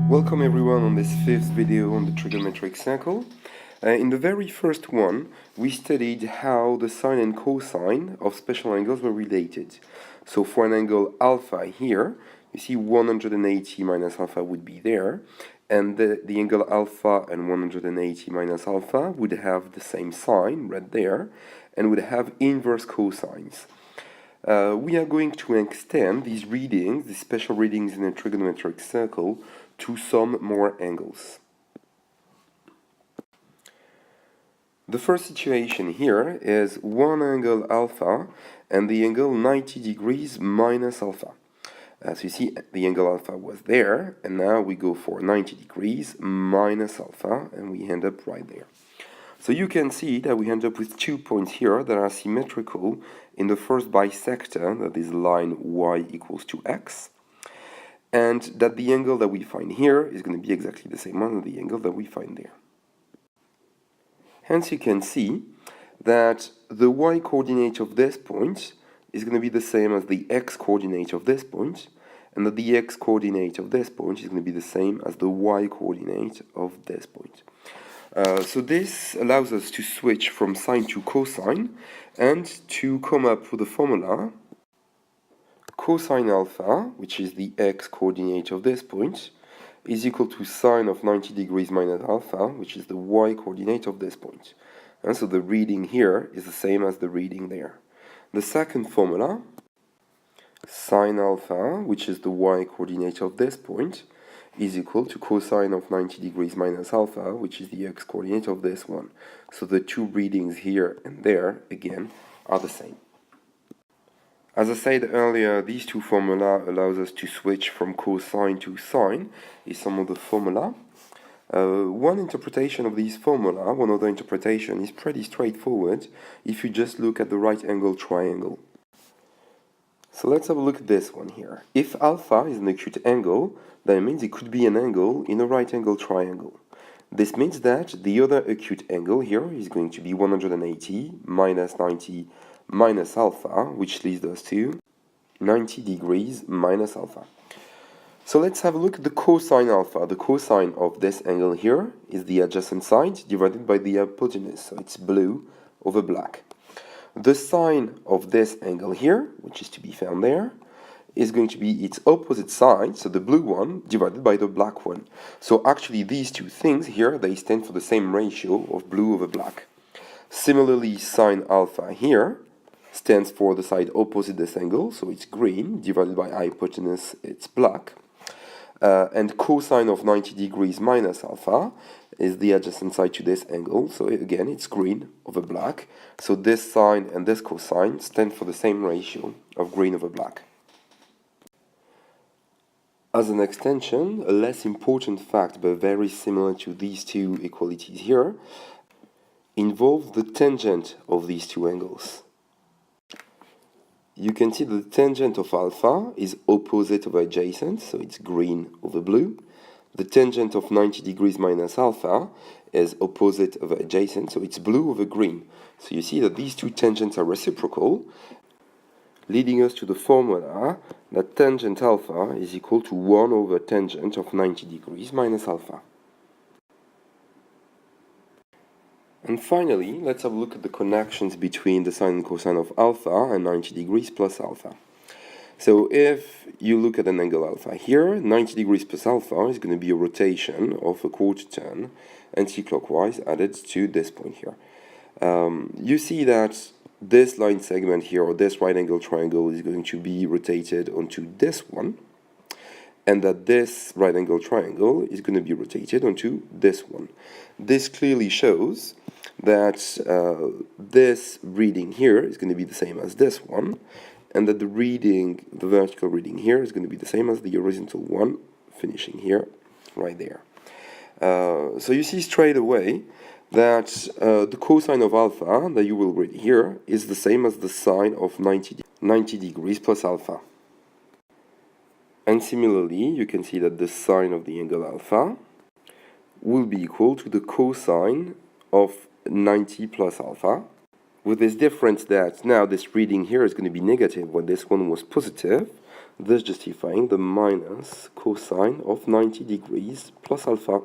Welcome everyone on this fifth video on the trigonometric circle. In the very first one, we studied how the sine and cosine of special angles were related. So for an angle alpha here, you see 180 minus alpha would be there, and the angle alpha and 180 minus alpha would have the same sign right there, and would have inverse cosines. We are going to extend these readings, these special readings in a trigonometric circle, to some more angles. The first situation here is one angle alpha and the angle 90 degrees minus alpha. As you see, the angle alpha was there, and now we go for 90 degrees minus alpha, and we end up right there. So you can see that we end up with 2 points here that are symmetrical in the first bisector, that is line y equals to x, and that the angle that we find here is going to be exactly the same one as the angle that we find there. Hence you can see that the y-coordinate of this point is going to be the same as the x-coordinate of this point, and that the x-coordinate of this point is going to be the same as the y-coordinate of this point. So this allows us to switch from sine to cosine and to come up with a formula cosine alpha, which is the x-coordinate of this point, is equal to sine of 90 degrees minus alpha, which is the y-coordinate of this point. And so the reading here is the same as the reading there. The second formula, sine alpha, which is the y-coordinate of this point, is equal to cosine of 90 degrees minus alpha, which is the x-coordinate of this one. So the two readings here and there, again, are the same. As I said earlier, these two formula allows us to switch from cosine to sine, is some of the formula. One interpretation of these formula, one other interpretation, is pretty straightforward if you just look at the right angle triangle. So let's have a look at this one here. If alpha is an acute angle, that means it could be an angle in a right angle triangle. This means that the other acute angle here is going to be 180 minus 90 minus alpha, which leads us to 90 degrees minus alpha. So let's have a look at the cosine alpha. The cosine of this angle here is the adjacent side divided by the hypotenuse, so it's blue over black. The sine of this angle here, which is to be found there, is going to be its opposite side, so the blue one divided by the black one. So actually these two things here, they stand for the same ratio of blue over black. Similarly, sine alpha here stands for the side opposite this angle, so it's green, divided by hypotenuse, it's black. And cosine of 90 degrees minus alpha is the adjacent side to this angle, so again, it's green over black. So this sine and this cosine stand for the same ratio of green over black. As an extension, a less important fact, but very similar to these two equalities here, involves the tangent of these two angles. You can see the tangent of alpha is opposite over adjacent, so it's green over blue. The tangent of 90 degrees minus alpha is opposite over adjacent, so it's blue over green. So you see that these two tangents are reciprocal, leading us to the formula that tangent alpha is equal to 1 over tangent of 90 degrees minus alpha. And finally, let's have a look at the connections between the sine and cosine of alpha and 90 degrees plus alpha. So if you look at an angle alpha here, 90 degrees plus alpha is going to be a rotation of a quarter turn anti-clockwise added to this point here. You see that this line segment here, or this right angle triangle, is going to be rotated onto this one, and that this right angle triangle is going to be rotated onto this one. This clearly shows that this reading here is going to be the same as this one, and that the vertical reading here is going to be the same as the horizontal one, finishing here, right there. So you see straight away that the cosine of alpha that you will read here is the same as the sine of 90 degrees plus alpha. And similarly, you can see that the sine of the angle alpha will be equal to the cosine of 90 plus alpha, with this difference that now this reading here is going to be negative when this one was positive, thus justifying the minus cosine of 90 degrees plus alpha.